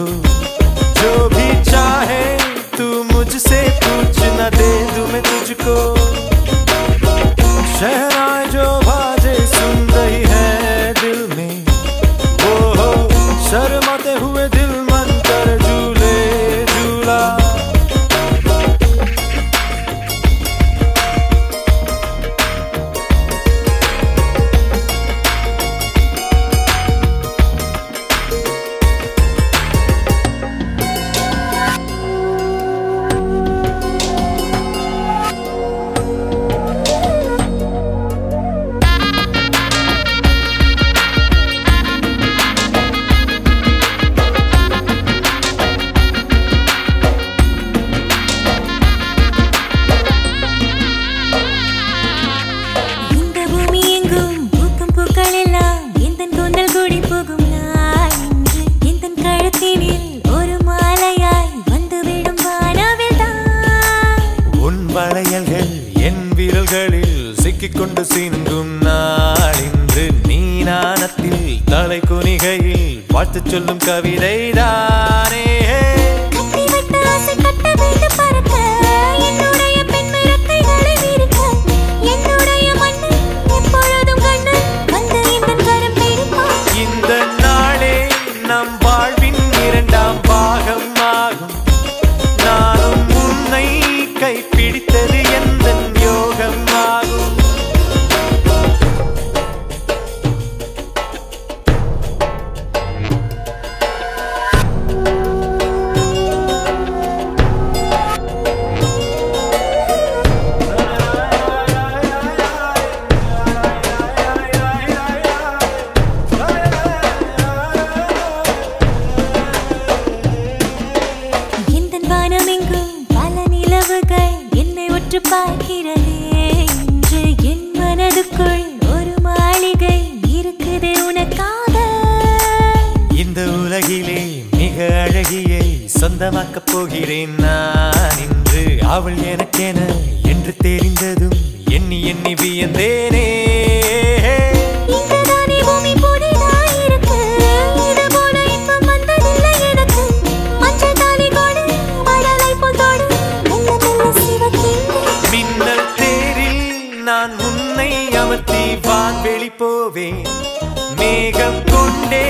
तुझको जो भी चाहे तू मुझसे पूछ न दे दूं मैं तुझको शहनाई जो बाजे सुन रही है दिल में वो हो शर्माते हुए दिल मन कर झूले झूला வளையல்கள் என் விரல்களில் சிக்கிக்கொண்டு சிந்தும் நாள் இன்று நீ நாணத்தில் தலை குனிகையில் வாழ்த்து சொல்லும் கவிதை தானே இந்த நாளே நம் வாழ்வின் இரண்டாம் பாகம் ஆகும் நானும் உன்னை கைப்பிடித்தது எந்த யோகம் ஆகும் பார்க்கிறதே இன்று என் மனதுக்குள் ஒரு மாளிகை இருக்குது உனக்காக இந்த உலகிலே மிக அழகியை சொந்தமாக்கப் போகிறேன் நான் இன்று அவள் எனக்கென என்று தெரிந்ததும் எண்ணி எண்ணி வியந்தேனே நான் உன்னை அமர்த்தி வான்வெளி போவேன் மேகம் கொண்டே